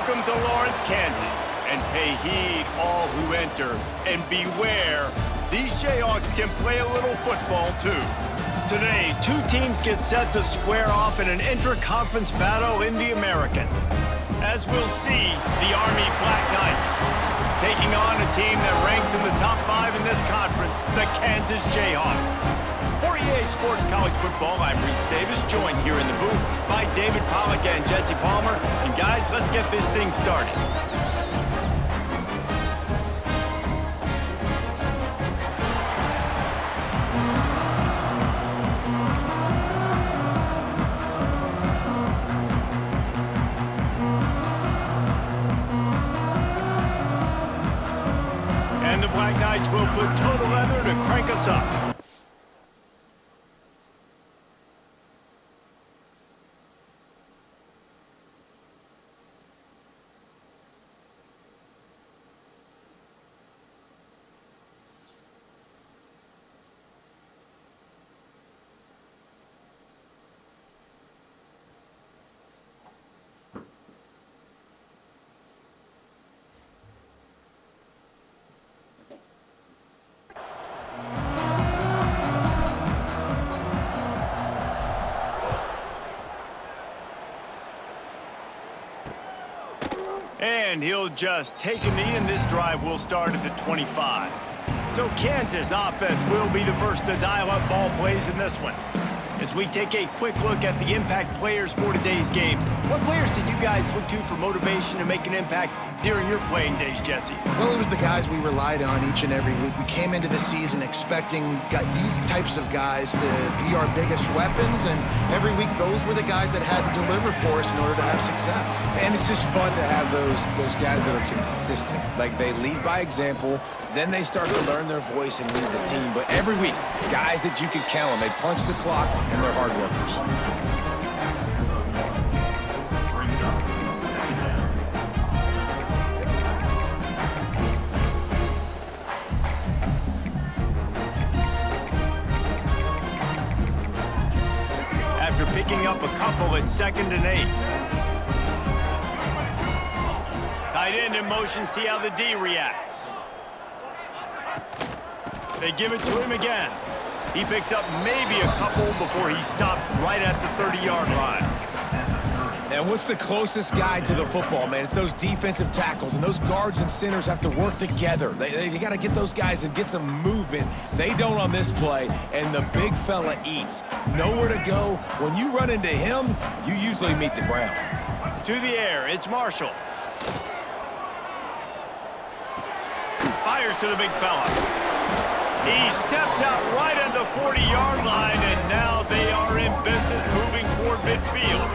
Welcome to Lawrence, Kansas, and pay heed all who enter, and beware, these Jayhawks can play a little football too. Today, two teams get set to square off in an intra-conference battle in the American. As we'll see, the Army Black Knights taking on a team that ranks in the top 5 in this conference, the Kansas Jayhawks. For EA Sports College Football, I'm Reese Davis, joined here in the booth by David Pollack and Jesse Palmer. And guys, let's get this thing started. And the Black Knights will put total leather to crank us up. And he'll just take a knee, and this drive will start at the 25. So Kansas offense will be the first to dial up ball plays in this one. As we take a quick look at the impact players for today's game, what players did you guys look to for motivation to make an impact during your playing days, Jesse? Well, it was the guys we relied on each and every week. We came into the season expecting these types of guys to be our biggest weapons, and every week those were the guys that had to deliver for us in order to have success. And it's just fun to have those guys that are consistent. Like, they lead by example, then they start to learn their voice and lead the team. But every week, guys that you can count on, they punch the clock, and they're hard workers. After picking up a couple at 2nd and 8. Tight end in motion, see how the D reacts. They give it to him again. He picks up maybe a couple before he's stopped right at the 30-yard line. And what's the closest guy to the football, man? It's those defensive tackles, and those guards and centers have to work together. They got to get those guys and get some movement. They don't on this play, and the big fella eats. Nowhere to go. When you run into him, you usually meet the ground. To the air, it's Marshall. Fires to the big fella. He steps out right at the 40-yard line, and now they are in business moving toward midfield.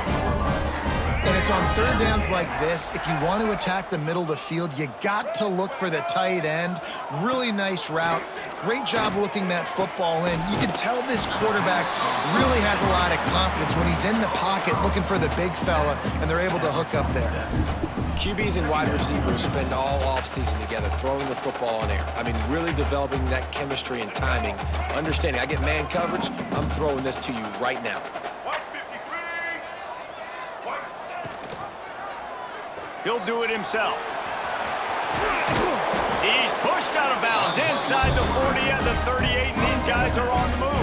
And it's on third downs like this. If you want to attack the middle of the field, you got to look for the tight end. Really nice route. Great job looking that football in. You can tell this quarterback really has a lot of confidence when he's in the pocket looking for the big fella, and they're able to hook up there. QBs and wide receivers spend all offseason together throwing the football in air. I mean, really developing that chemistry and timing. Understanding, I get man coverage, I'm throwing this to you right now. He'll do it himself. He's pushed out of bounds inside the 40 and the 38, and these guys are on the move.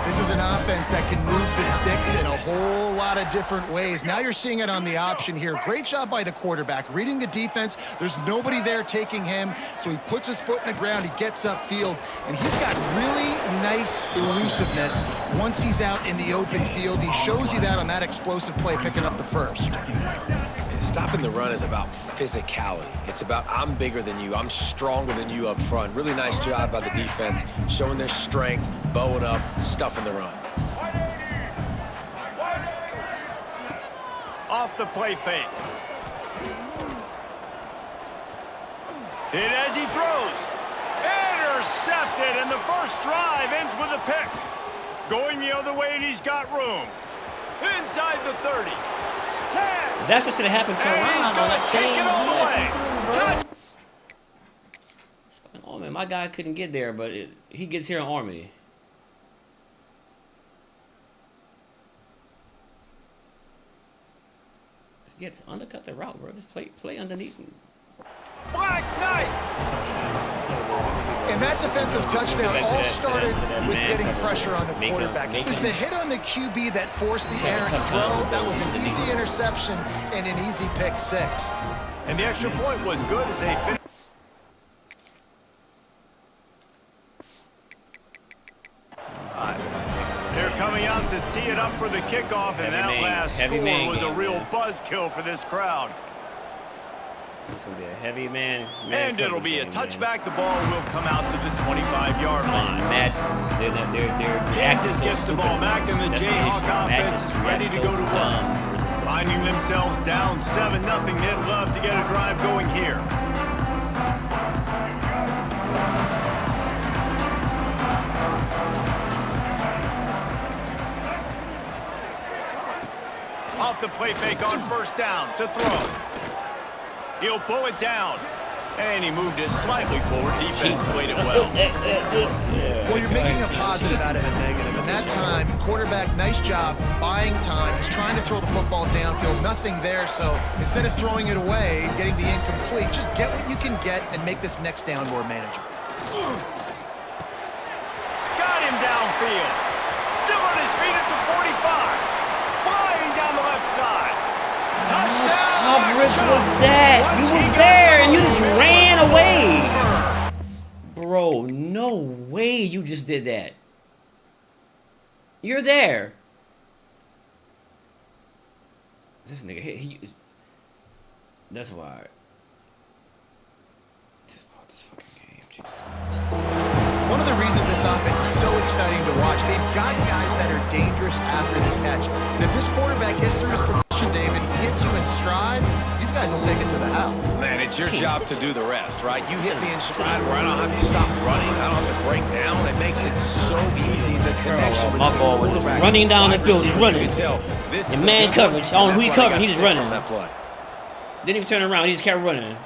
This is an offense that can move the sticks in a whole lot of different ways. Now you're seeing it on the option here. Great job by the quarterback. Reading the defense, there's nobody there taking him, so he puts his foot in the ground, he gets upfield, and he's got really nice elusiveness once he's out in the open field. He shows you that on that explosive play, picking up the first. Stopping the run is about physicality. It's about I'm bigger than you, I'm stronger than you up front. Really nice job by the defense, showing their strength, bowing up, stuffing the run. Off the play fake. Hit as he throws. Intercepted, and the first drive ends with a pick. Going the other way, and he's got room. Inside the 30. 10. That's what should have happened to And he's going to take it all the way. It's fucking Army. My guy couldn't get there, but he gets here on Army. Just undercut the route, bro. Just play underneath him. Black Knights! And that defensive touchdown all started with getting pressure on the quarterback. It was the hit on the QB that forced the errant throw. That was an easy interception and an easy pick 6. And the extra point was good as they finished. They're coming out to tee it up for the kickoff, and that last score was a real buzzkill for this crowd. This will be a heavy man. And it'll be a touchback. The ball will come out to the 25-yard line. Imagine Kansas gets the ball back, and the Jayhawk offense is ready to go to work. Finding themselves down 7-0, they'd love to get a drive going here. Off the play fake on first down to throw. He'll pull it down. And he moved it slightly forward. Defense played it well. Well, you're making a positive out of a negative. And that time, quarterback, nice job, buying time. He's trying to throw the football downfield. Nothing there. So instead of throwing it away, getting the incomplete, just get what you can get and make this next down more manageable. Got him downfield. Still on his feet at the 45. Flying down the left side. Touchdown! How coverage was that? You was there and you just ran away. Bro, no way you just did that. You're there. This nigga, that's why. Just bought this fucking game. Jesus. One of the reasons this offense is so exciting to watch, they've got guys that are dangerous after the catch. And if this quarterback gets through his progression, David, he hits you in stride, these guys will take it to the house. Man, it's your job to do the rest, right? You hit me in stride where I don't have to stop running, I don't have to break down. It makes it so easy, the connection between ball was quarterback running down the field, he's running. You can tell this And is man coverage. I don't know who he covered, he's just running. on that play. Didn't even turn around, he just kept running.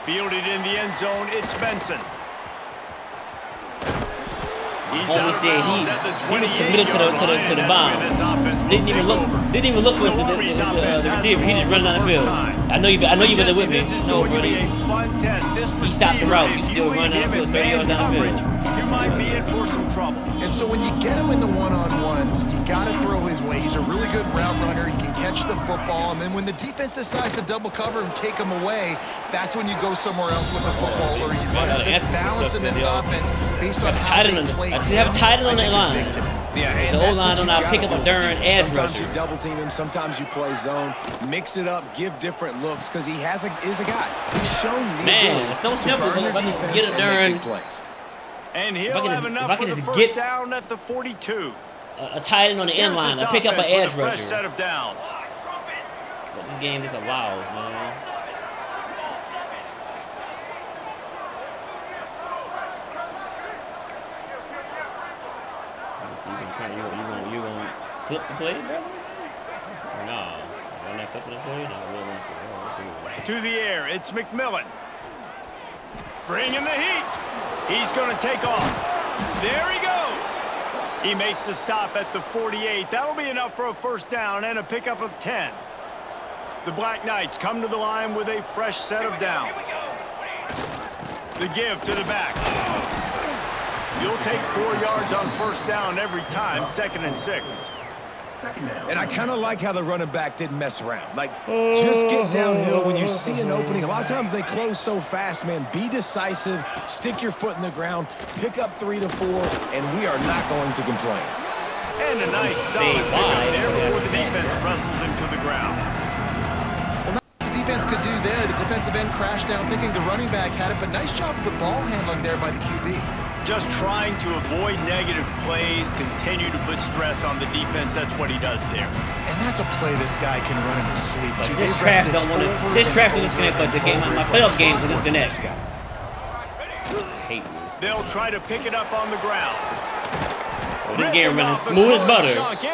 Fielded in the end zone, it's Benson. He's He was committed to the bomb. Didn't even look for the receiver. He just running down the field. I know you better with me. No, buddy. He stopped the route. He's still running down the field, 30 yards down the field. You might be in for some trouble. And so when you get him in the one-on-ones, you got to throw his way. He's a really good route runner. He can catch the football. And then when the defense decides to double cover and take him away, that's when you go somewhere else with the football or you run a good balance in this offense based on how they play. They have a tight end on that line. Yeah, and the O-line on our pick up a darn edge rusher. Sometimes you double team him, sometimes you play zone. Mix it up, give different looks, because he is a guy. He's shown the ability it's so to simple burn your if I can defense get a and darn make big plays. And he'll have enough for the first down at the 42. A tight end on the end line, a pick up an edge rusher. Set of downs. But this game just allows, man. You gonna flip the play, brother? Or no? You're not flipping the play? No, to the air, it's McMillan. Bringing the heat. He's going to take off. There he goes. He makes the stop at the 48. That'll be enough for a first down and a pickup of 10. The Black Knights come to the line with a fresh set of downs. The give to the back. You'll take 4 yards on first down every time, 2nd and 6. And I kind of like how the running back didn't mess around. Like, just get downhill when you see an opening. A lot of times they close so fast, man. Be decisive, stick your foot in the ground, pick up 3 to 4, and we are not going to complain. And a nice solid pickup there before the defense wrestles him to the ground. Well, not what the defense could do there. The defensive end crashed down thinking the running back had it, but nice job with the ball handling there by the QB. Just trying to avoid negative plays, continue to put stress on the defense. That's what he does there. And that's a play this guy can run in his sleep, too. This trash don't want to. This trash will disconnect, but the game, my playoff game will disconnect. I hate this. They'll try to pick it up on the ground. Well, this game running smooth as butter.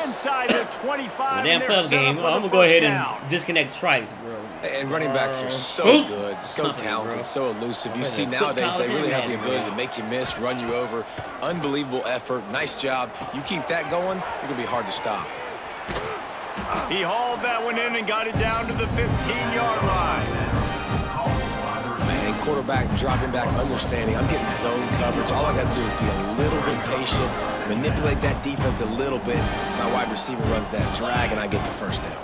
Inside the 25. The damn playoff game. I'm gonna go ahead and disconnect strikes, bro. And running backs are so good, so talented, so elusive. You see nowadays they really have the ability to make you miss, run you over. Unbelievable effort. Nice job. You keep that going, you're going to be hard to stop. He hauled that one in and got it down to the 15-yard line. Man, quarterback dropping back, understanding. I'm getting zone coverage. All I got to do is be a little bit patient, manipulate that defense a little bit. My wide receiver runs that drag, and I get the first down.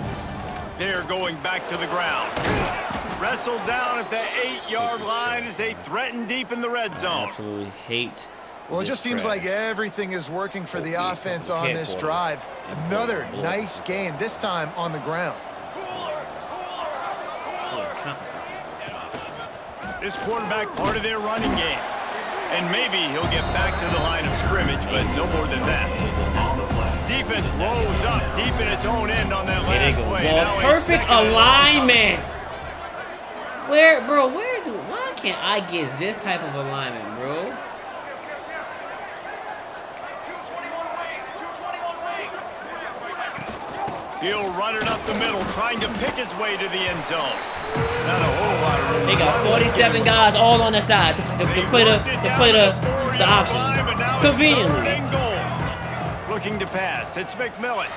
They're going back to the ground. Wrestled down at the 8-yard line as they threaten deep in the red zone. Absolutely hate. Well, it just seems like everything is working for the offense on this drive. Another nice gain, this time on the ground. This quarterback part of their running game. And maybe he'll get back to the line of scrimmage, but no more than that. Defense rolls up deep in its own end on that last play. Now perfect alignment. Why can't I get this type of alignment, bro? He'll run it up the middle, trying to pick his way to the end zone. Not a whole lot of room. They got 47 guys all on the side to play the option. Conveniently. Looking to pass. It's McMillan.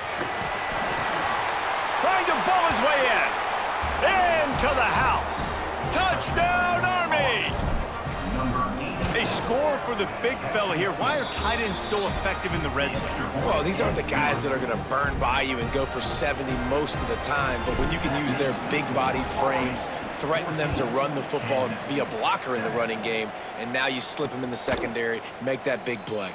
Trying to ball his way in. Into the house. Touchdown, Army! They score for the big fella here. Why are tight ends so effective in the red zone? Well, these aren't the guys that are going to burn by you and go for 70 most of the time, but when you can use their big-bodied frames, threaten them to run the football and be a blocker in the running game, and now you slip them in the secondary, make that big play.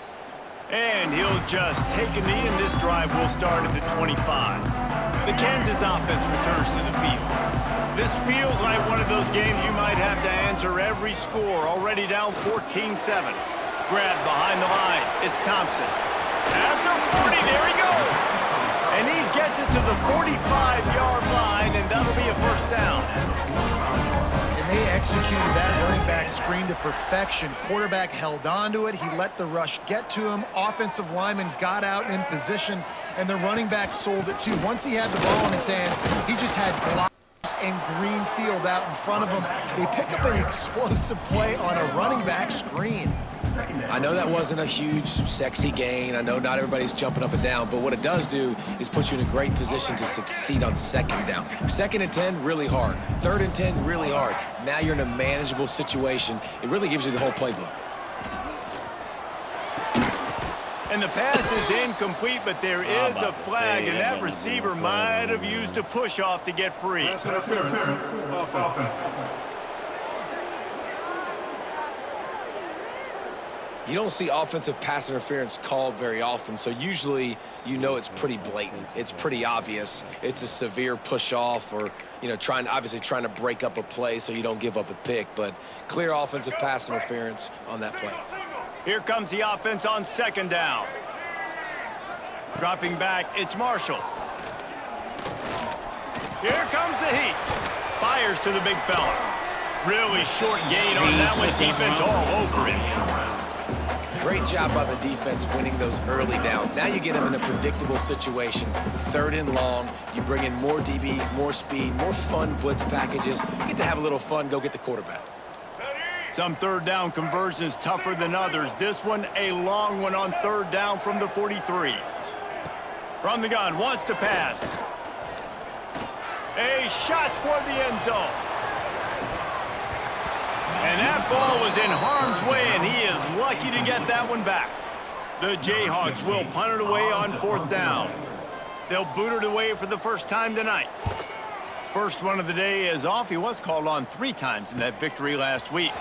And he'll just take a knee, and this drive will start at the 25. The Kansas offense returns to the field. This feels like one of those games you might have to answer every score. Already down 14-7. Grab behind the line. It's Thompson. At the 40, there he goes. And he gets it to the 45-yard line, and that'll be a first down. And they executed that running back screen to perfection. Quarterback held on to it. He let the rush get to him. Offensive lineman got out in position, and the running back sold it too. Once he had the ball in his hands, he just had blocks and green field out in front of him. They pick up an explosive play on a running back screen. I know that wasn't a huge, sexy gain. I know not everybody's jumping up and down, but what it does do is put you in a great position to succeed on second down. 2nd and 10, really hard. 3rd and 10, really hard. Now you're in a manageable situation. It really gives you the whole playbook. And the pass is incomplete, but there is a flag, and that receiver might have used a push-off to get free. You don't see offensive pass interference called very often, so usually you know it's pretty blatant. It's pretty obvious. It's a severe push-off or, you know, obviously trying to break up a play so you don't give up a pick, but clear offensive pass interference on that play. Here comes the offense on 2nd down. Dropping back, it's Marshall. Here comes the heat. Fires to the big fella. Really short gain on that one. Defense all over him. Great job by the defense winning those early downs. Now you get them in a predictable situation. 3rd and long. You bring in more DBs, more speed, more fun blitz packages. Get to have a little fun. Go get the quarterback. Some 3rd down conversions tougher than others. This one a long one on 3rd down from the 43. From the gun, wants to pass. A shot toward the end zone. And that ball was in harm's way, and he is lucky to get that one back. The Jayhawks will punt it away on 4th down. They'll boot it away for the first time tonight. First one of the day is off. He was called on 3 times in that victory last week.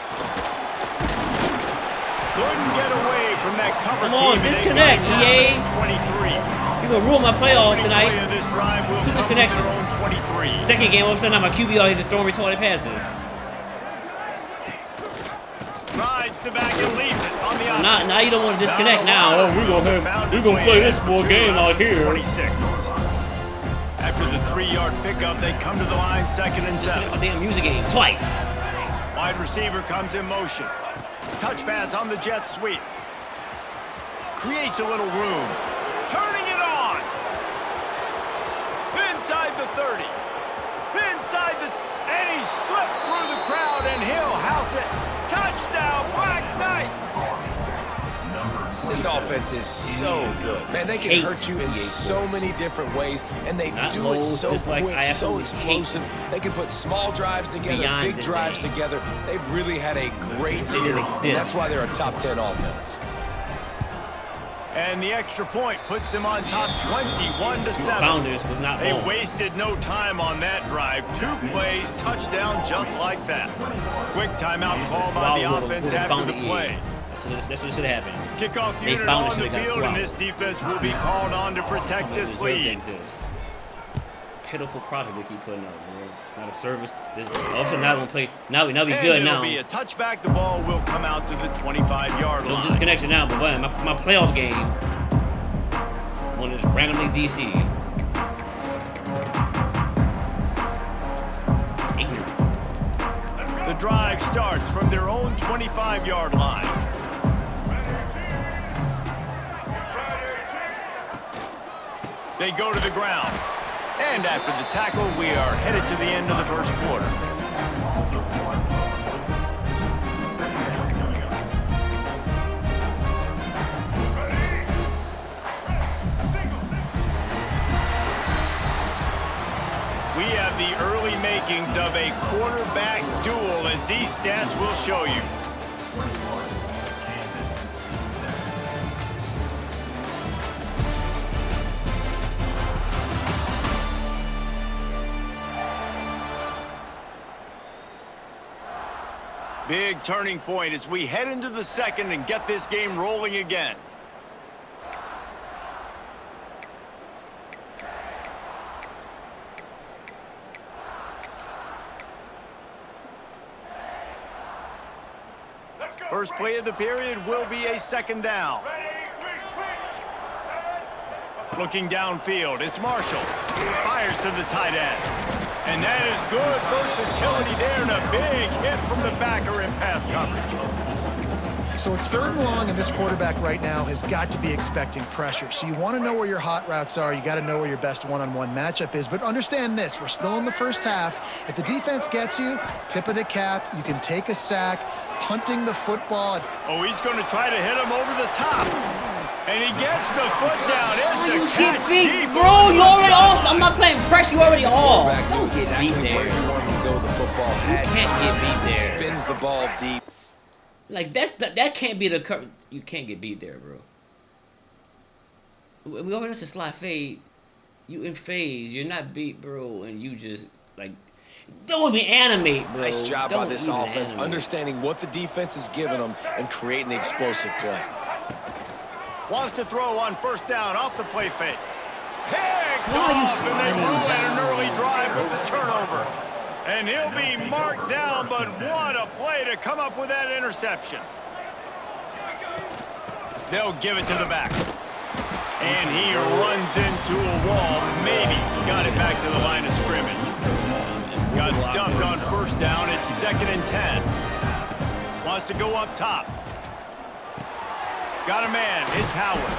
Couldn't get away from that cover team. Come on, disconnect, EA. 23. You're going to rule my playoffs tonight. This drive will Two disconnections. 23. Second game, all of a sudden, I'm a QB all just throwing retarded passes. Rides the back and leaves it on the option. Now you don't want to disconnect now. Oh, we're gonna play this full game out here. 26. After the 3-yard pickup, they come to the line, 2nd and 7. A damn music game twice. Wide receiver comes in motion. Touch pass on the jet sweep. Creates a little room. Turning it on. Inside the 30. Inside the... And he slipped through the crowd, and he'll house it. Touchdown, Black Knights. This offense is so good. Man, they can hurt you in so many different ways, and they do it so quick, so explosive. They can put small drives together, big drives together. They've really had a great year, and that's why they're a top 10 offense. And the extra point puts them on top 21-7. They wasted no time on that drive. 2 plays, touchdown just like that. Quick timeout call by the offense after the play. That's what should happen. Kickoff unit on the field, and this defense will be called on to protect this lead. Pitiful product we keep putting up, man. Not a service. Also, now we're gonna play. Now we good now. It'll be a touchback. The ball will come out to the 25-yard line. No disconnection now, but boy, my playoff game on this randomly DC. Ignorant. The drive starts from their own 25-yard line. They go to the ground. And after the tackle, we are headed to the end of the first quarter. We have the early makings of a quarterback duel, as these stats will show you. Big turning point as we head into the second and get this game rolling again. First play of the period will be a second down. Looking downfield, it's Marshall. Fires to the tight end. And that is good versatility there, and a big hit from the backer in pass coverage. So it's 3rd and long, and this quarterback right now has got to be expecting pressure. So you want to know where your hot routes are. You got to know where your best one-on-one matchup is. But understand this, we're still in the first half. If the defense gets you, tip of the cap, you can take a sack, punting the football. Oh, he's going to try to hit him over the top. And he gets the foot down. It's a catch deep, bro. You already off. I'm not playing pressure. You already off. Don't get exactly beat there. Where you want him to go with the football. You can't get beat there. Spins the ball deep. Like that can't be the cover. You can't get beat there, bro. We already know to slide fade. You in phase. You're not beat, bro, and you just like don't even animate, bro. Nice job by this offense, animate. understanding what the defense is giving them and creating the explosive play. Wants to throw on first down off the play fake. Picked off, and they ruin an early drive with the turnover. And he'll be marked down, but what a play to come up with that interception. They'll give it to the back. And he runs into a wall. Maybe got it back to the line of scrimmage. Got stuffed on first down. It's 2nd and 10. Wants to go up top. Got a man. It's Howard.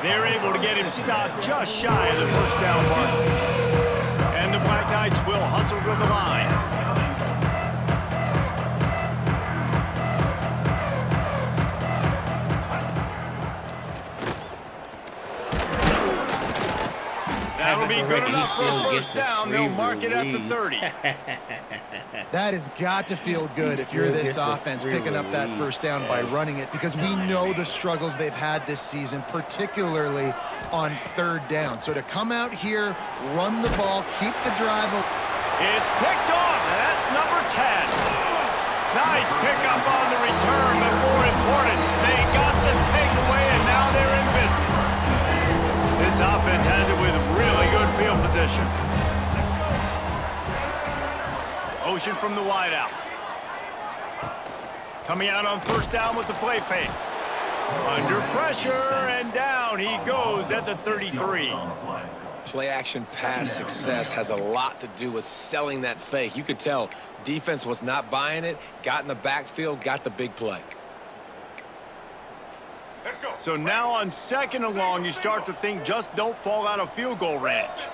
They're able to get him stopped just shy of the first down mark. And the Black Knights will hustle to the line. That'll be good enough for a first down. They'll mark it at the 30. That has got to feel good if you're this offense picking up that first down by running it, because we know the struggles they've had this season, particularly on 3rd down. So to come out here, run the ball, keep the drive. It's picked off. That's number 10. Nice pickup on the return, but more important, they got the takeaway, and now they're in business. This offense has it with really good field position. Motion from the wideout. Coming out on first down with the play fake. Under pressure, and down he goes at the 33. Play action pass success has a lot to do with selling that fake. You could tell defense was not buying it, got in the backfield, got the big play. Let's go. So now on 2nd and long, you start to think just don't fall out of field goal range.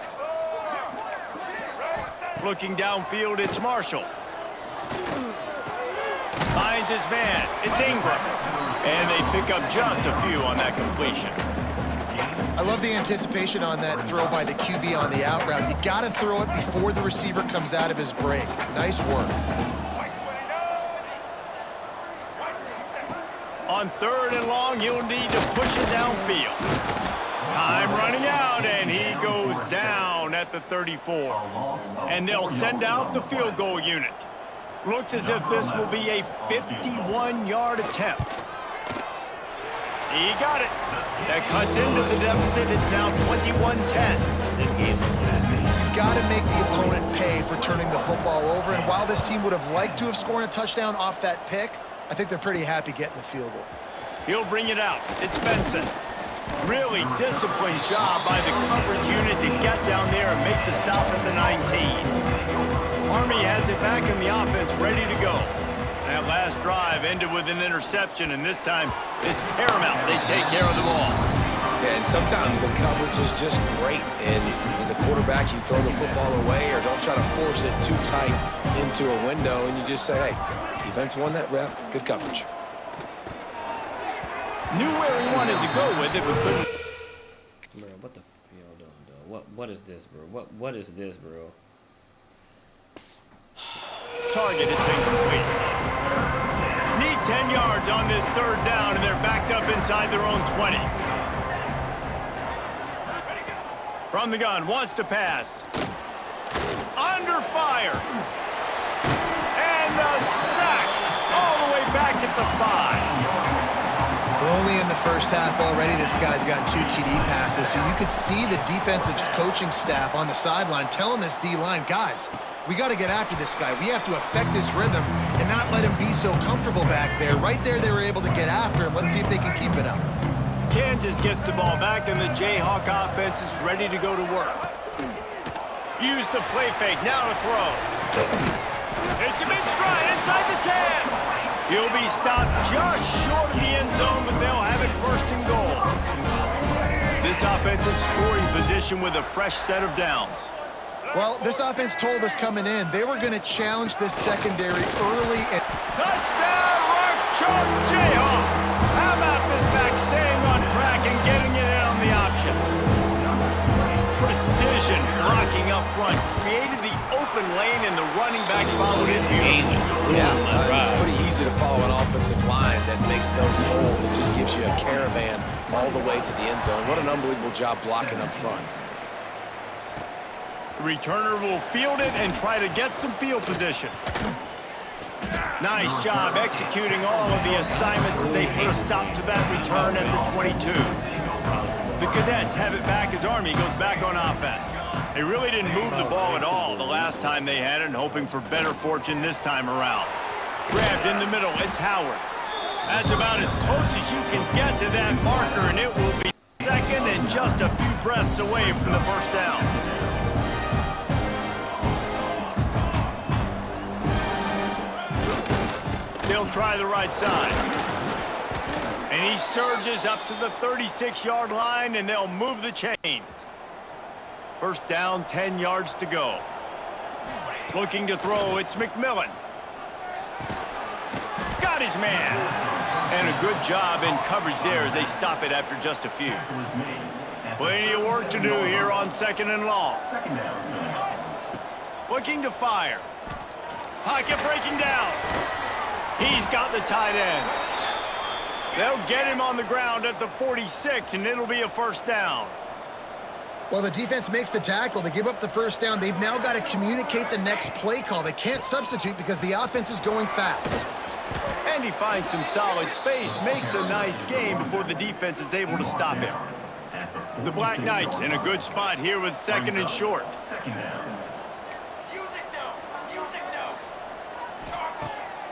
Looking downfield, it's Marshall. Finds finds his man. It's Ingram. And they pick up just a few on that completion. I love the anticipation on that throw by the QB on the out route. You got to throw it before the receiver comes out of his break. Nice work. On 3rd and long, he'll need to push it downfield. Time running out, and he goes down at the 34. And they'll send out the field goal unit. Looks as if this will be a 51-yard attempt. He got it. That cuts into the deficit. It's now 21-10. You've got to make the opponent pay for turning the football over. And while this team would have liked to have scored a touchdown off that pick, I think they're pretty happy getting the field goal. He'll bring it out. It's Benson. Really disciplined job by the coverage unit to get down there and make the stop at the 19. Army has it back in the offense, ready to go. That last drive ended with an interception, and this time it's paramount they take care of the ball. Yeah, and sometimes the coverage is just great. And as a quarterback, you throw the football away or don't try to force it too tight into a window, and you just say, hey, defense won that rep, good coverage. Knew where he wanted to go with it, but couldn't. Bro, what the f y'all doing, dog? What is this, bro? What is this, bro? Target, it's incomplete. Need 10 yards on this 3rd down, and they're backed up inside their own 20. From the gun, wants to pass. Under fire. And a sack all the way back at the 5. We're only in the first half already. This guy's got 2 TD passes, so you could see the defensive coaching staff on the sideline telling this D-line, guys, we got to get after this guy. We have to affect his rhythm and not let him be so comfortable back there. Right there, they were able to get after him. Let's see if they can keep it up. Kansas gets the ball back, and the Jayhawk offense is ready to go to work. Use the play fake, now to throw. It's a mid-stride inside the 10. He'll be stopped just short of the end zone, but they'll have it 1st and goal. This offensive scoring position with a fresh set of downs. Well, this offense told us coming in they were going to challenge this secondary early. And touchdown, Rock Chalk Jayhawk! How about this back staying on track and getting it in on the option? Precision blocking up front created the open lane, and the running back followed it beautifully. Yeah, it's pretty easy to follow an offensive line that makes those holes and just gives you a caravan all the way to the end zone. What an unbelievable job blocking up front. The returner will field it and try to get some field position. Nice job executing all of the assignments as they put a stop to that return at the 22. The Cadets have it back as Army goes back on offense. They really didn't move the ball at all the last time they had it, and hoping for better fortune this time around. Grabbed in the middle, it's Howard. That's about as close as you can get to that marker, and it will be 2nd and just a few breaths away from the 1st down. They'll try the right side. And he surges up to the 36-yard line, and they'll move the chains. 1st down, 10 yards to go. Looking to throw, it's McMillan. Got his man. And a good job in coverage there as they stop it after just a few. Plenty of work to do here on 2nd and long. Looking to fire. Pocket breaking down. He's got the tight end. They'll get him on the ground at the 46, and it'll be a 1st down. Well, the defense makes the tackle. They give up the 1st down. They've now got to communicate the next play call. They can't substitute because the offense is going fast. And he finds some solid space, makes a nice game before the defense is able to stop him. The Black Knights in a good spot here with 2nd and short.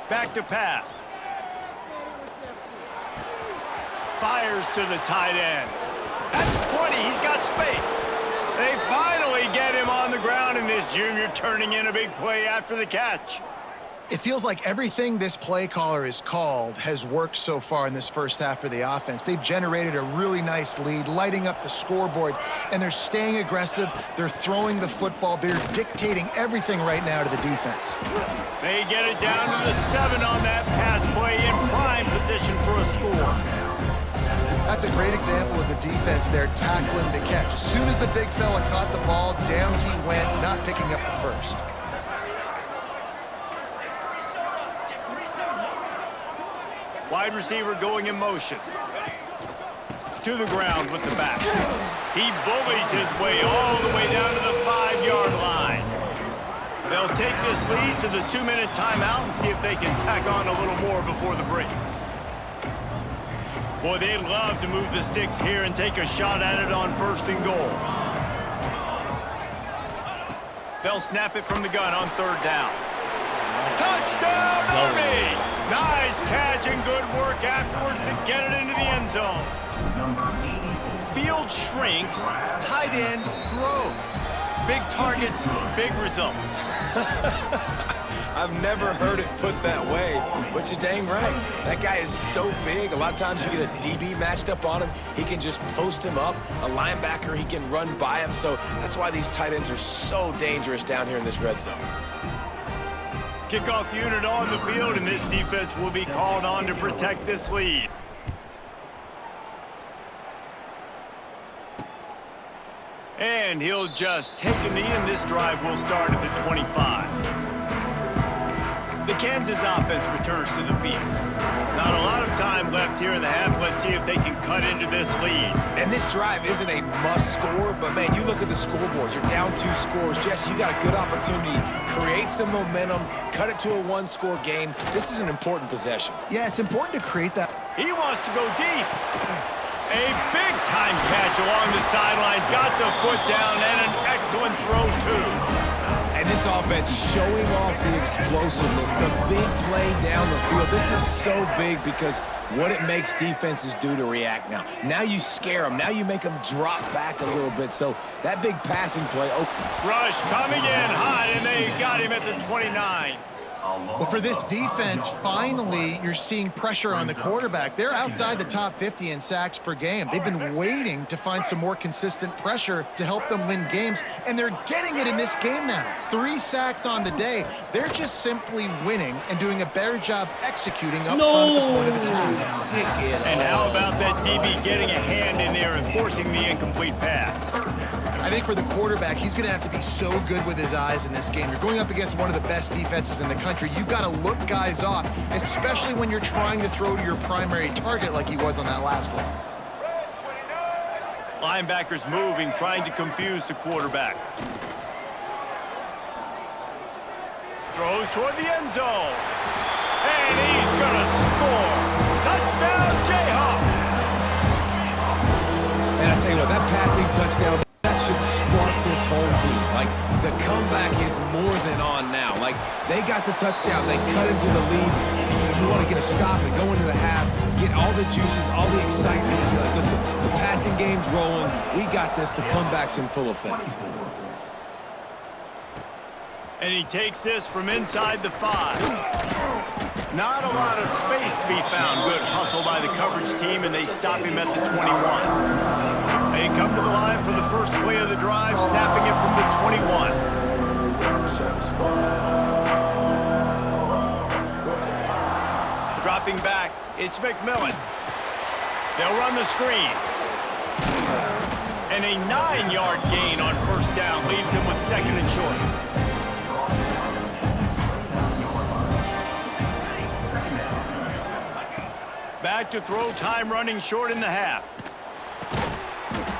Back to pass. Fires to the tight end. That's 20. He's got space. They finally get him on the ground, and this junior turning in a big play after the catch. It feels like everything this play caller has called has worked so far in this first half for the offense. They've generated a really nice lead, lighting up the scoreboard, and they're staying aggressive. They're throwing the football. They're dictating everything right now to the defense. They get it down to the 7 on that pass play in prime position for a score. That's a great example of the defense there tackling the catch. As soon as the big fella caught the ball, down he went, not picking up the first. Wide receiver going in motion. To the ground with the back. He bullies his way all the way down to the 5-yard line. They'll take this lead to the 2-minute timeout and see if they can tack on a little more before the break. Boy, they'd love to move the sticks here and take a shot at it on 1st and goal. They'll snap it from the gun on 3rd down. Touchdown, Army! Nice catch and good work afterwards to get it into the end zone. Field shrinks, tight end grows. Big targets, big results. I've never heard it put that way, but you're dang right. That guy is so big. A lot of times you get a DB matched up on him. He can just post him up. A linebacker, he can run by him. So that's why these tight ends are so dangerous down here in this red zone. Kickoff unit on the field, and this defense will be called on to protect this lead. And he'll just take a knee, and this drive will start at the 25. The Kansas offense returns to the field. Not a lot of time left here in the half. Let's see if they can cut into this lead. And this drive isn't a must score, but man, you look at the scoreboard. You're down 2 scores. Jesse, you got a good opportunity. Create some momentum. Cut it to a 1-score game. This is an important possession. Yeah, it's important to create that. He wants to go deep. A big-time catch along the sidelines. Got the foot down and an excellent throw, too. And this offense showing off the explosiveness, the big play down the field. This is so big because what it makes defenses do to react now. Now you scare them. Now you make them drop back a little bit. So that big passing play. Rush coming in hot, and they got him at the 29. Well, for this defense, finally, you're seeing pressure on the quarterback. They're outside the top 50 in sacks per game. They've been waiting to find some more consistent pressure to help them win games, and they're getting it in this game now. 3 sacks on the day. They're just simply winning and doing a better job executing up front at the point of attack. And how about that DB getting a hand in there and forcing the incomplete pass? I think for the quarterback, he's going to have to be so good with his eyes in this game. You're going up against one of the best defenses in the country. You've got to look guys off, especially when you're trying to throw to your primary target like he was on that last one. Linebackers moving, trying to confuse the quarterback. Throws toward the end zone. And he's going to score. Touchdown, Jayhawks! And I tell you what, that passing touchdown, that should spark this whole team. Like, the comeback is more than on now. Like, they got the touchdown. They cut into the lead. You want to get a stop and go into the half, get all the juices, all the excitement. And be like, listen, the passing game's rolling. We got this. The comeback's in full effect. And he takes this from inside the 5. Not a lot of space to be found. Good hustle by the coverage team, and they stop him at the 21. They come to the line for the first play of the drive, snapping it from the 21. Dropping back, it's McMillan. They'll run the screen. And a 9-yard gain on 1st down leaves him with 2nd and short. Back to throw, time running short in the half.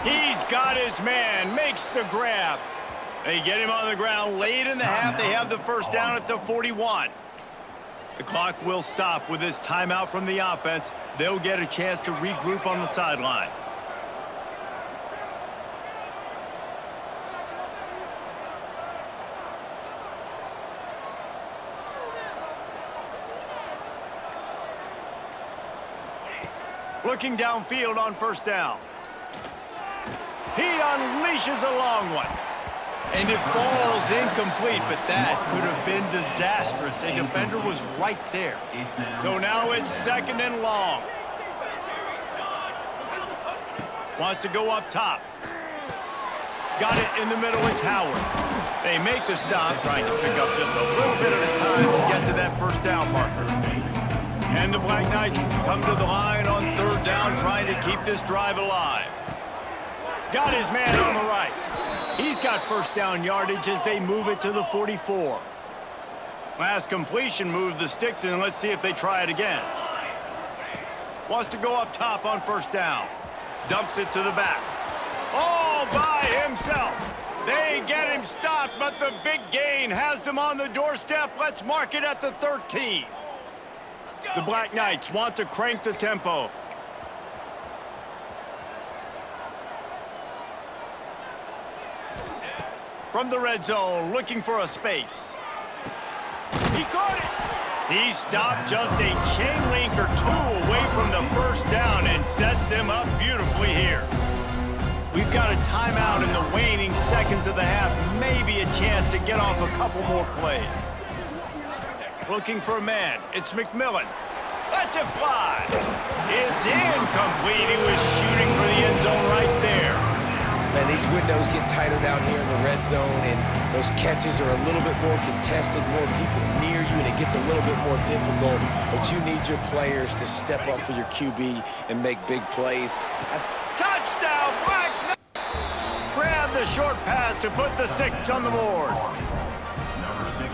He's got his man, makes the grab. They get him on the ground late in the half. They have the 1st down at the 41. The clock will stop with this timeout from the offense. They'll get a chance to regroup on the sideline. Looking downfield on 1st down. He unleashes a long one. And it falls incomplete, but that could have been disastrous. A defender was right there. So now it's 2nd and long. Wants to go up top. Got it in the middle, it's Howard. They make the stop, trying to pick up just a little bit at a time to get to that first down marker. And the Black Knights come to the line on 3rd down, trying to keep this drive alive. Got his man on the right. He's got first down yardage as they move it to the 44. Last completion moved the sticks, and let's see if they try it again. Wants to go up top on 1st down. Dumps it to the back. All by himself. They get him stopped, but the big gain has them on the doorstep. Let's mark it at the 13. The Black Knights want to crank the tempo. From the red zone, looking for a space. He caught it. He stopped just a chain link or 2 away from the first down and sets them up beautifully here. We've got a timeout in the waning seconds of the half. Maybe a chance to get off a couple more plays. Looking for a man. It's McMillan. Lets it fly. It's incomplete. He was shooting for the end zone right there. Man, these windows get tighter down here in the red zone, and those catches are a little bit more contested, more people near you, and it gets a little bit more difficult. But you need your players to step up for your QB and make big plays. Touchdown, Black Knights! Grab the short pass to put the 6 on the board.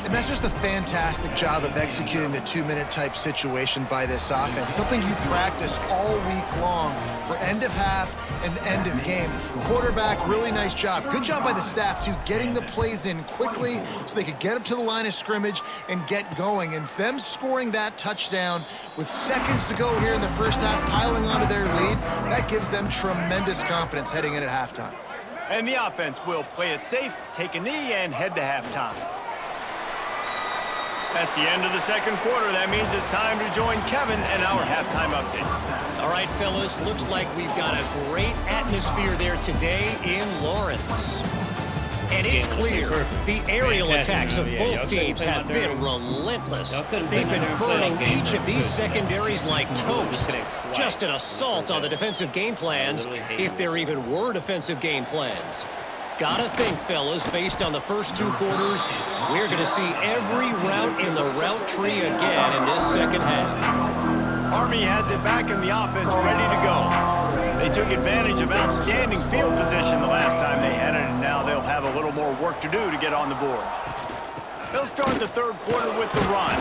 And that's just a fantastic job of executing the 2-minute type situation by this offense. Something you practice all week long for end of half and end of game. Quarterback, really nice job. Good job by the staff, too, getting the plays in quickly so they could get up to the line of scrimmage and get going. And them scoring that touchdown with seconds to go here in the first half, piling onto their lead, that gives them tremendous confidence heading in at halftime. And the offense will play it safe, take a knee, and head to halftime. That's the end of the 2nd quarter. That means it's time to join Kevin and our halftime update. All right, fellas, looks like we've got a great atmosphere there today in Lawrence. And it's clear the aerial attacks of both teams have been relentless. They've been burning each of these secondaries like toast. Just an assault on the defensive game plans, if there even were defensive game plans. Gotta think, fellas, based on the first 2 quarters, we're going to see every route in the route tree again in this 2nd half. Army has it back in the offense, ready to go. They took advantage of outstanding field position the last time they had it, and now they'll have a little more work to do to get on the board. They'll start the 3rd quarter with the run.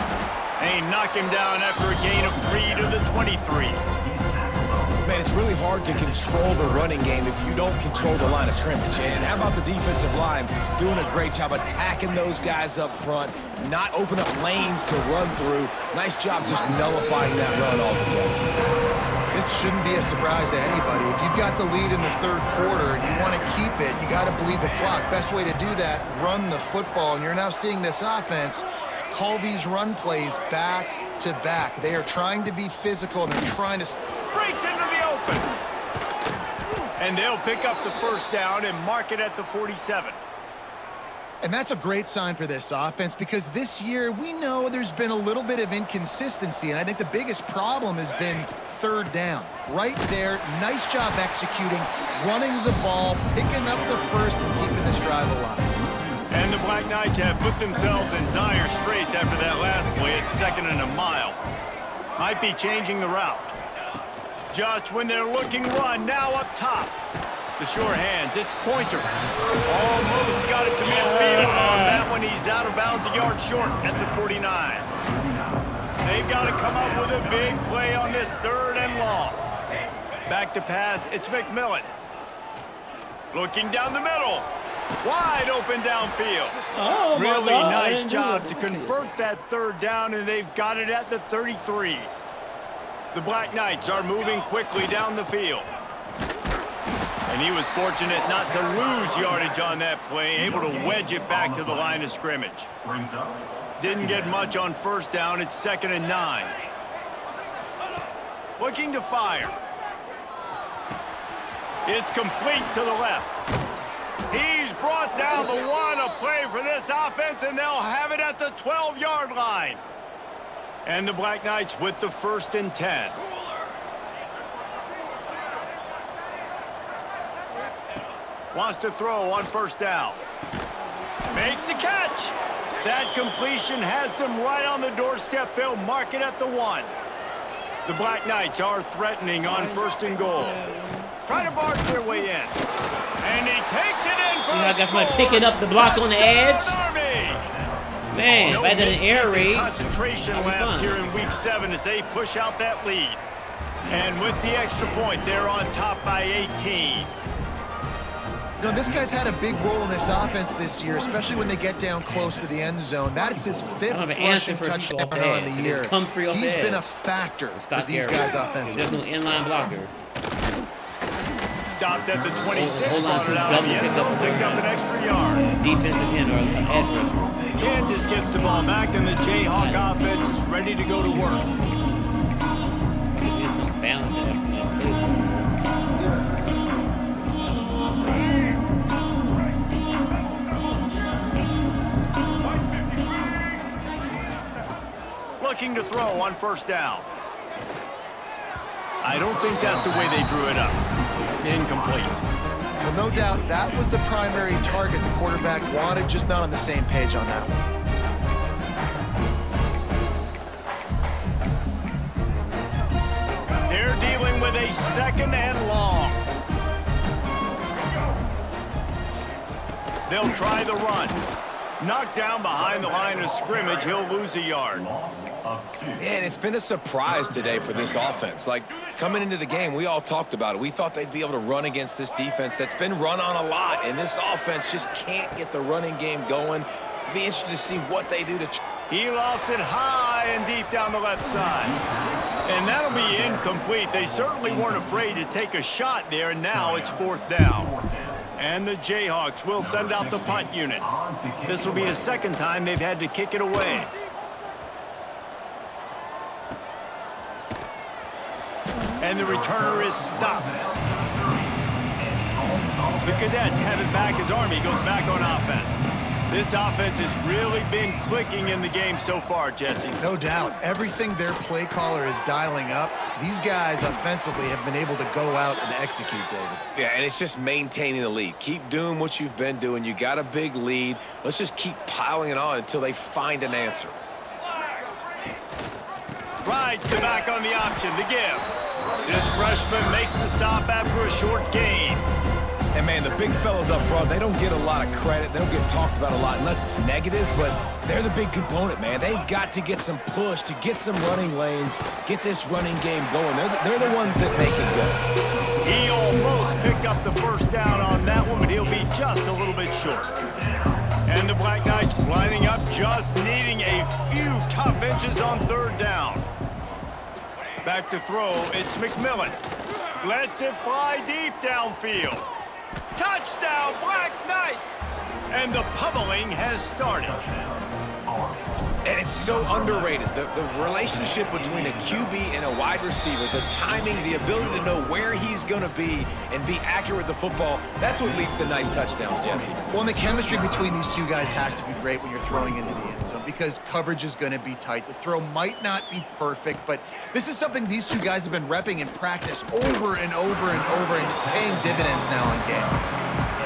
They knock him down after a gain of 3 to the 23. Man, it's really hard to control the running game if you don't control the line of scrimmage. And how about the defensive line doing a great job attacking those guys up front, not open up lanes to run through. Nice job just nullifying that run altogether. This shouldn't be a surprise to anybody. If you've got the lead in the 3rd quarter and you want to keep it, you got to bleed the clock. Best way to do that, run the football. And you're now seeing this offense call these run plays back to back. They are trying to be physical, and they're trying to... Breaks into the open. And they'll pick up the first down and mark it at the 47. And that's a great sign for this offense, because this year we know there's been a little bit of inconsistency, and I think the biggest problem has been 3rd down. Right there, nice job executing, running the ball, picking up the first, and keeping this drive alive. And the Black Knights have put themselves in dire straits after that last play at 2nd and a mile. Might be changing the route. Just when they're looking run, now up top. The sure hands, it's Pointer. Almost got it to midfield. On that one, he's out of bounds, a yard short at the 49. They've got to come up with a big play on this 3rd and long. Back to pass, it's McMillan. Looking down the middle. Wide open downfield. Oh, really nice job to convert that 3rd down, and they've got it at the 33. The Black Knights are moving quickly down the field. And he was fortunate not to lose yardage on that play, able to wedge it back to the line of scrimmage. Didn't get much on 1st down. It's 2nd and 9. Looking to fire. It's complete to the left. He's brought down the one. A play for this offense, and they'll have it at the 12-yard line. And the Black Knights with the 1st and 10. Wants to throw on 1st down. Makes the catch. That completion has them right on the doorstep. They'll mark it at the 1. The Black Knights are threatening on 1st and goal. Trying to barge their way in. And he takes it in for a got score. somebody picking up the block on the edge. Army. Man, if I did an air raid, concentration laps here in week 7 as they push out that lead. And with the extra point, they're on top by 18. You know, this guy's had a big role in this offense this year, especially when they get down close to the end zone. That's his 5th rushing touchdown on the year. He's been a factor for these guys offensively. There's no inline blocker. Stopped at the 26, brought it out of the end zone, picked up an extra yard. Defensive end or edge rusher. Kansas gets the ball back, and the Jayhawk offense is ready to go to work. There's some balance in that. Looking to throw on 1st down. I don't think that's the way they drew it up. Incomplete. Well, no doubt that was the primary target the quarterback wanted, just not on the same page on that one. They're dealing with a 2nd and long. They'll try the run. Knocked down behind the line of scrimmage. He'll lose a yard. And it's been a surprise today for this offense. Like, coming into the game, we all talked about it. We thought they'd be able to run against this defense that's been run on a lot, and this offense just can't get the running game going. Be interested to see what they do to... He lofts it high and deep down the left side. And that'll be incomplete. They certainly weren't afraid to take a shot there, and now it's 4th down. And the Jayhawks will send out the punt unit. This will be the 2nd time they've had to kick it away. And the returner is stopped. The Cadets have it back as Army goes back on offense. This offense has really been clicking in the game so far, Jesse. No doubt. Everything their play caller is dialing up, these guys offensively have been able to go out and execute, David. Yeah, and it's just maintaining the lead. Keep doing what you've been doing. You got a big lead. Let's just keep piling it on until they find an answer. Rides the back on the option, the give. This freshman makes the stop after a short gain. And, man, the big fellas up front, they don't get a lot of credit. They don't get talked about a lot unless it's negative, but they're the big component, man. They've got to get some push, to get some running lanes, get this running game going. They're the ones that make it go. He almost picked up the 1st down on that one, but he'll be just a little bit short. And the Black Knights lining up, just needing a few tough inches on 3rd down. Back to throw, it's McMillan. Lets it fly deep downfield. Touchdown, Black Knights! And the pummeling has started. And it's so underrated. The relationship between a QB and a wide receiver, the timing, the ability to know where he's going to be and be accurate with the football, that's what leads to nice touchdowns, Jesse. Well, and the chemistry between these two guys has to be great when you're throwing into the end zone because coverage is going to be tight. The throw might not be perfect, but this is something these two guys have been repping in practice over and over and over, and it's paying dividends now in game.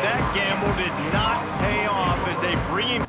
That gamble did not pay off as they bring him.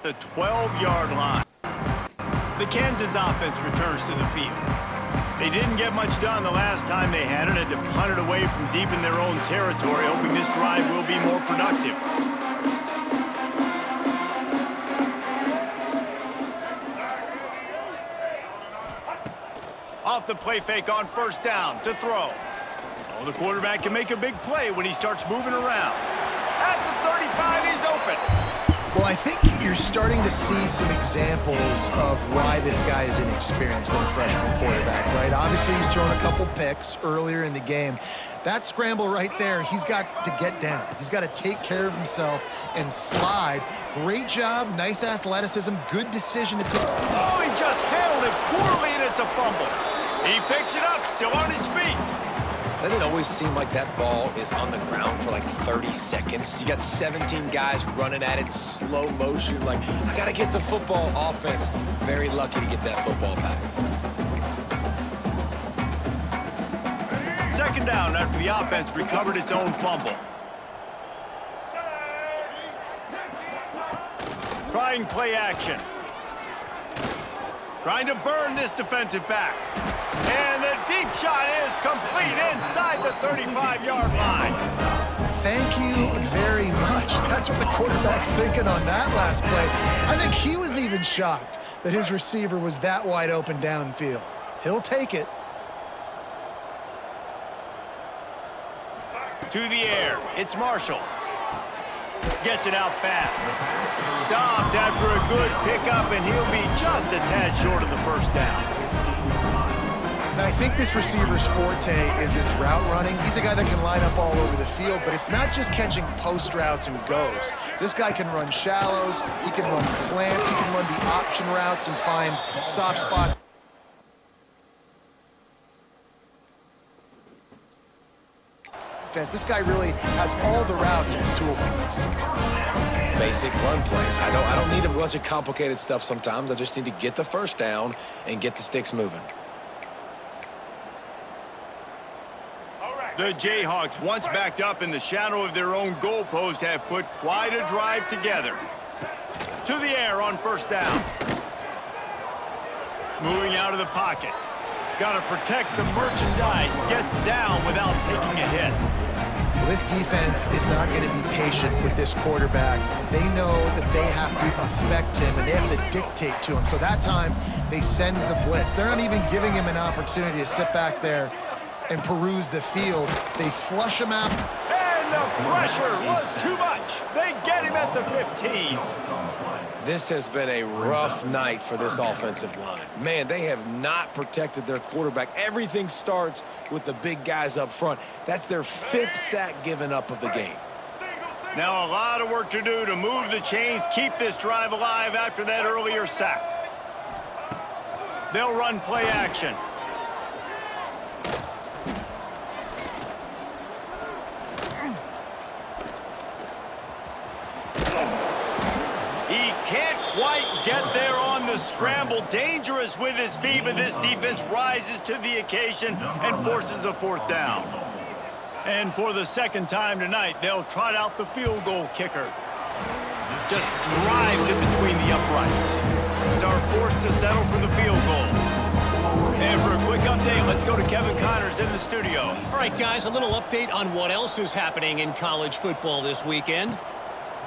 the 12-yard line. The Kansas offense returns to the field. They didn't get much done the last time they had it, had to punt it away from deep in their own territory, hoping this drive will be more productive. Off the play fake on first down to throw. Oh, the quarterback can make a big play when he starts moving around. At the 35, he's open. Well, I think you're starting to see some examples of why this guy is inexperienced as a freshman quarterback, right? Obviously, he's thrown a couple picks earlier in the game. That scramble right there, he's got to get down. He's got to take care of himself and slide. Great job, nice athleticism, good decision to take. Oh, he just handled it poorly, and it's a fumble. He picks it up, still on his feet. Doesn't it always seem like that ball is on the ground for like 30 seconds? You got 17 guys running at it in slow motion. Like, I got to get the football. Offense, very lucky to get that football back. Second down after the offense recovered its own fumble. Trying play action. Trying to burn this defensive back. And the deep shot is complete inside the 35-yard line. Thank you very much. That's what the quarterback's thinking on that last play. I think he was even shocked that his receiver was that wide open downfield. He'll take it. To the air, it's Marshall. Gets it out fast. Stopped after a good pickup, and he'll be just a tad short of the first down. And I think this receiver's forte is his route running. He's a guy that can line up all over the field, but it's not just catching post routes and goes. This guy can run shallows, he can run slants, he can run the option routes and find soft spots. This guy really has all the routes in his toolbox. Basic run plays. I don't need a bunch of complicated stuff sometimes. I just need to get the first down and get the sticks moving. The Jayhawks, once backed up in the shadow of their own goalpost, have put quite a drive together. To the air on first down. Moving out of the pocket. Got to protect the merchandise. Gets down without taking a hit. Well, this defense is not going to be patient with this quarterback. They know that they have to affect him, and they have to dictate to him. So that time, they send the blitz. They're not even giving him an opportunity to sit back there and peruse the field. They flush him out. And the pressure was too much. They get him at the 15. This has been a rough night for this offensive line. Man, they have not protected their quarterback. Everything starts with the big guys up front. That's their 5th sack given up of the game. Now a lot of work to do to move the chains, keep this drive alive after that earlier sack. They'll run play action. Quite get there on the scramble. Dangerous with his feet, but this defense rises to the occasion and forces a 4th down. And for the second time tonight, they'll trot out the field goal kicker. Just drives it between the uprights. It's our forced to settle for the field goal. And for a quick update, let's go to Kevin Connors in the studio. All right, guys, a little update on what else is happening in college football this weekend.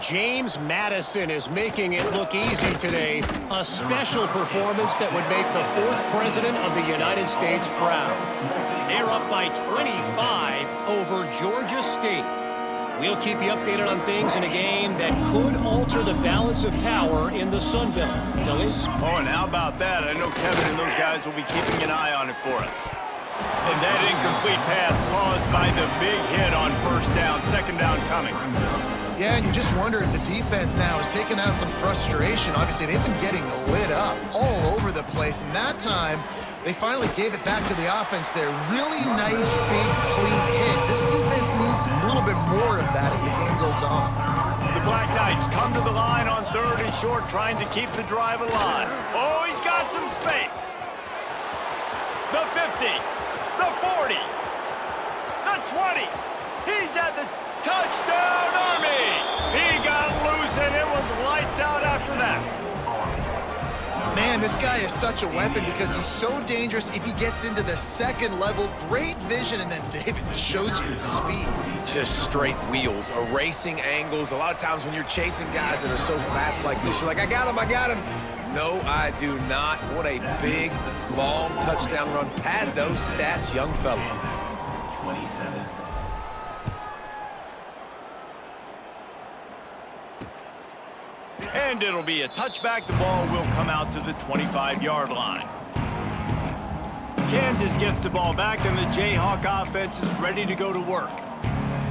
James Madison is making it look easy today. A special performance that would make the 4th president of the United States proud. They're up by 25 over Georgia State. We'll keep you updated on things in a game that could alter the balance of power in the Sun Belt. Phillies? Oh, and how about that? I know Kevin and those guys will be keeping an eye on it for us. And that incomplete pass caused by the big hit on first down, second down coming. Yeah, and you just wonder if the defense now is taking out some frustration. Obviously, they've been getting lit up all over the place, and that time, they finally gave it back to the offense there. Really nice, big, clean hit. This defense needs a little bit more of that as the game goes on. The Black Knights come to the line on 3rd and short, trying to keep the drive alive. Oh, he's got some space. The 50, the 40, the 20. He's at the touchdown, Army! He got loose, and it was lights out after that. And this guy is such a weapon because he's so dangerous if he gets into the second level. Great vision, and then David shows you the speed. Just straight wheels, erasing angles. A lot of times when you're chasing guys that are so fast like this, you're like, I got him, I got him. No, I do not. What a big, long touchdown run. Pad those stats, young fella. 27. And it'll be a touchback. The ball will come out to the 25-yard line. Kansas gets the ball back, and the Jayhawk offense is ready to go to work.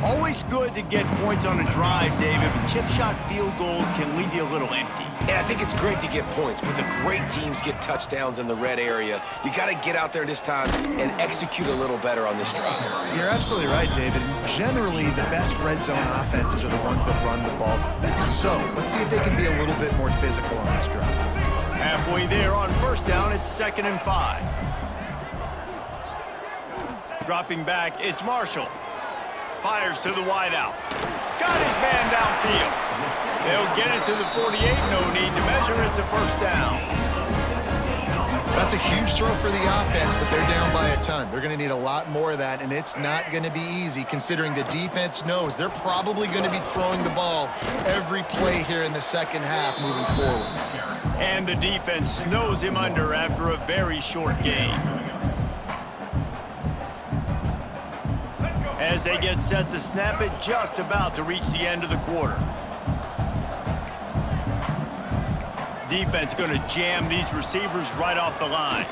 Always good to get points on a drive, David, but chip shot field goals can leave you a little empty. And I think it's great to get points, but the great teams get touchdowns in the red area. You got to get out there this time and execute a little better on this drive. You're absolutely right, David. Generally, the best red zone offenses are the ones that run the ball the best. So let's see if they can be a little bit more physical on this drive. Halfway there on first down, it's 2nd and 5. Dropping back, it's Marshall. Fires to the wideout. Got his man downfield. They'll get it to the 48. No need to measure. It's a first down. That's a huge throw for the offense, but they're down by a ton. They're going to need a lot more of that, and it's not going to be easy considering the defense knows they're probably going to be throwing the ball every play here in the second half moving forward. And the defense snows him under after a very short game. As they get set to snap it, just about to reach the end of the quarter. Defense going to jam these receivers right off the line.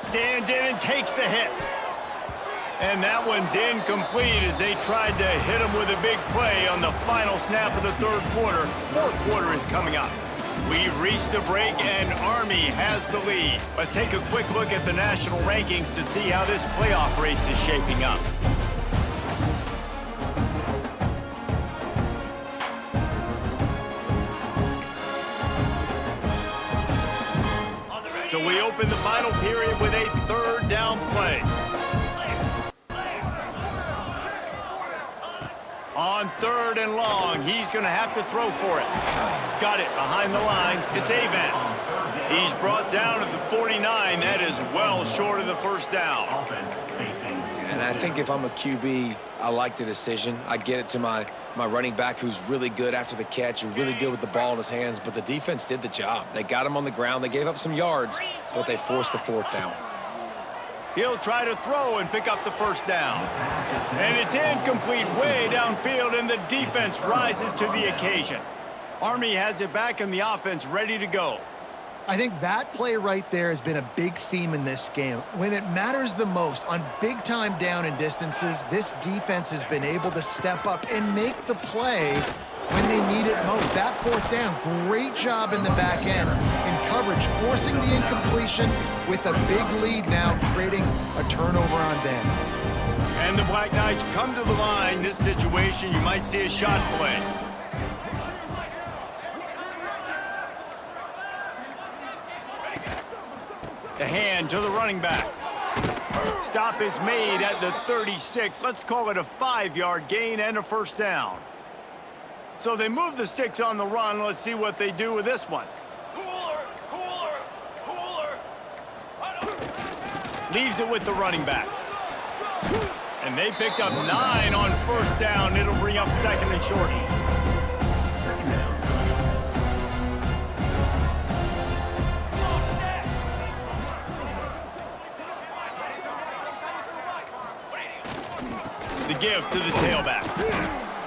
Stands in and takes the hit. And that one's incomplete as they tried to hit him with a big play on the final snap of the third quarter. Fourth quarter is coming up. We've reached the break, and Army has the lead. Let's take a quick look at the national rankings to see how this playoff race is shaping up. So we open the final period with a third down play. On 3rd and long, he's going to have to throw for it. Got it behind the line. It's Avant. He's brought down to the 49. That is well short of the first down. And I think if I'm a QB, I like the decision. I get it to my running back who's really good after the catch and really good with the ball in his hands, but the defense did the job. They got him on the ground. They gave up some yards, but they forced the 4th down. He'll try to throw and pick up the first down. And it's incomplete way downfield, and the defense rises to the occasion. Army has it back and the offense ready to go. I think that play right there has been a big theme in this game. When it matters the most, on big-time down and distances, this defense has been able to step up and make the play when they need it most. That 4th down, great job in the back end in coverage, forcing the incompletion with a big lead now, creating a turnover on downs. And the Black Knights come to the line. This situation, you might see a shot play. The hand to the running back. Stop is made at the 36. Let's call it a 5-yard gain and a first down. So they move the sticks on the run. Let's see what they do with this one. Leaves it with the running back. And they picked up 9 on first down. It'll bring up 2nd and short. The give to the tailback.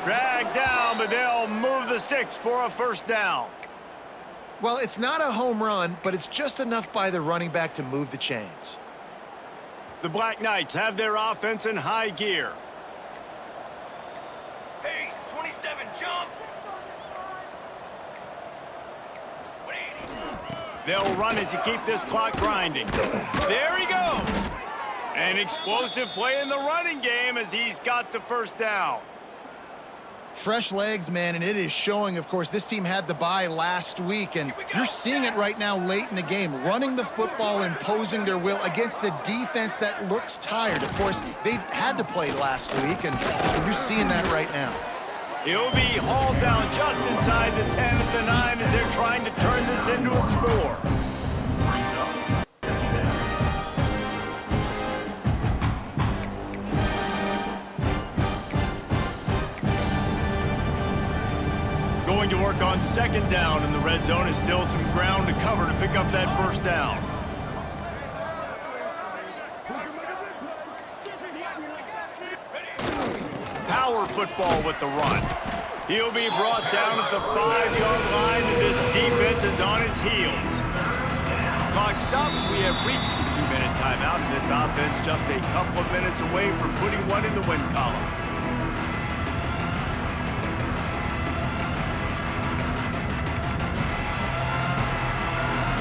Dragged down, but they'll move the sticks for a first down. Well, it's not a home run, but it's just enough by the running back to move the chains. The Black Knights have their offense in high gear. Pace, 27, jump. They'll run it to keep this clock grinding. There he goes. An explosive play in the running game as he's got the first down. Fresh legs, man, and it is showing. Of course, this team had the bye last week, and you're seeing it right now late in the game, running the football, imposing their will against the defense that looks tired. Of course, they had to play last week, and you're seeing that right now. He'll be hauled down just inside the 10 at the 9 as they're trying to turn this into a score. Going to work on second down in the red zone is still some ground to cover to pick up that first down. Power football with the run. He'll be brought down at the 5-yard line, and this defense is on its heels. Clock stops. We have reached the 2-minute timeout, and this offense just a couple of minutes away from putting one in the win column.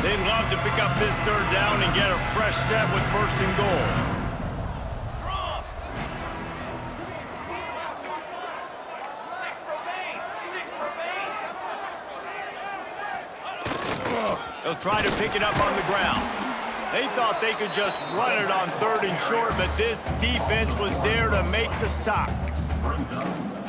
They'd love to pick up this third down and get a fresh set with first and goal. They'll try to pick it up on the ground. They thought they could just run it on 3rd and short, but this defense was there to make the stop.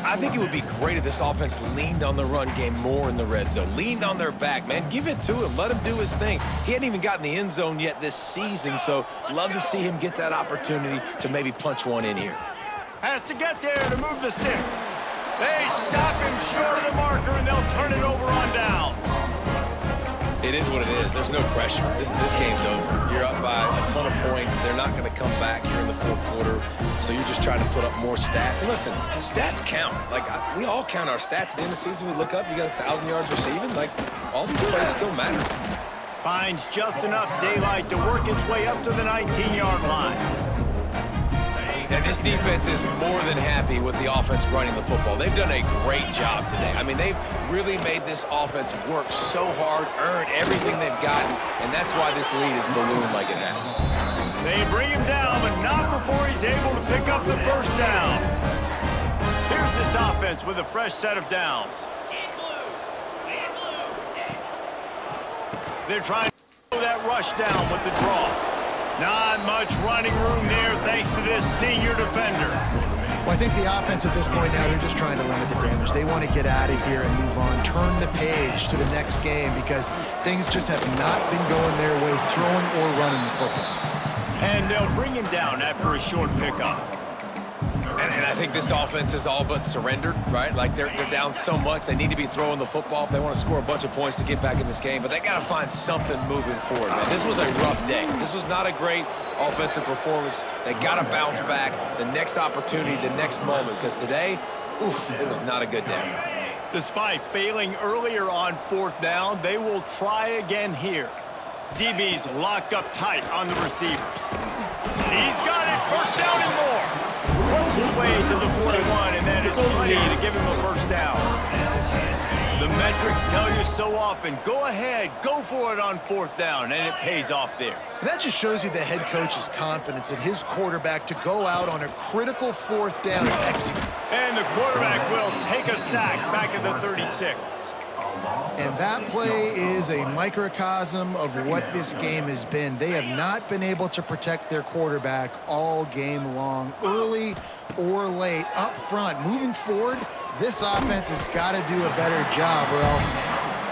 I think it would be great if this offense leaned on the run game more in the red zone. Leaned on their back, man. Give it to him. Let him do his thing. He hadn't even gotten the end zone yet this season, so love to see him get that opportunity to maybe punch one in here. Has to get there to move the sticks. They stop him short of the marker, and they'll turn it over on down. It is what it is. There's no pressure. This game's over. You're up by a ton of points. They're not going to come back here in the fourth quarter, so you're just trying to put up more stats. And listen, stats count. Like, we all count our stats. At the end of the season, we look up, you got 1,000 yards receiving. Like, all these plays still matter. Finds just enough daylight to work its way up to the 19-yard line. And this defense is more than happy with the offense running the football. They've done a great job today. I mean, they've really made this offense work so hard, earn everything they've gotten, and that's why this lead is ballooned like it has. They bring him down, but not before he's able to pick up the first down. Here's this offense with a fresh set of downs. They're trying to slow that rush down with the draw. Not much running room there thanks to this senior defender. Well, I think the offense at this point now, they're just trying to limit the damage. They want to get out of here and move on, turn the page to the next game because things just have not been going their way, throwing or running the football. And they'll bring him down after a short pickup. And I think this offense is all but surrendered, right? Like, they're down so much, they need to be throwing the football if they want to score a bunch of points to get back in this game. But they got to find something moving forward, man. This was a rough day. This was not a great offensive performance. They got to bounce back the next opportunity, the next moment, because today, oof, it was not a good day. Despite failing earlier on 4th down, they will try again here. DB's locked up tight on the receivers. He's got it, first down and more. Works his way to the 41, and that is plenty to give him a first down. The metrics tell you so often, go ahead, go for it on 4th down, and it pays off there. And that just shows you the head coach's confidence in his quarterback to go out on a critical 4th down and execute. And the quarterback will take a sack back at the 36. And that play is a microcosm of what this game has been. They have not been able to protect their quarterback all game long, early or late, up front. Moving forward, this offense has got to do a better job or else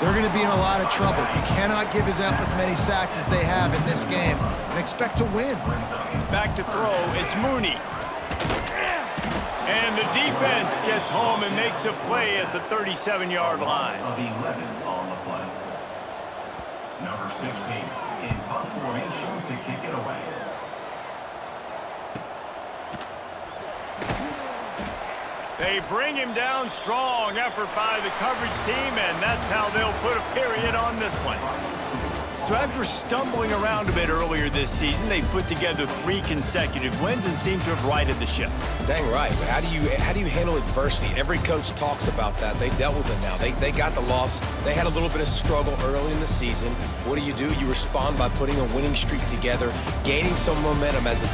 they're going to be in a lot of trouble. You cannot give up as many sacks as they have in this game and expect to win. Back to throw, it's Mooney. And the defense gets home and makes a play at the 37-yard line. Of 11 on the play. Number 16 in punt formation to kick it away. They bring him down. Strong effort by the coverage team, and that's how they'll put a period on this one. So after stumbling around a bit earlier this season, they put together 3 consecutive wins and seem to have righted the ship. Dang right. How do you handle adversity? Every coach talks about that. They dealt with it now. They got the loss. They had a little bit of struggle early in the season. What do? You respond by putting a winning streak together, gaining some momentum as the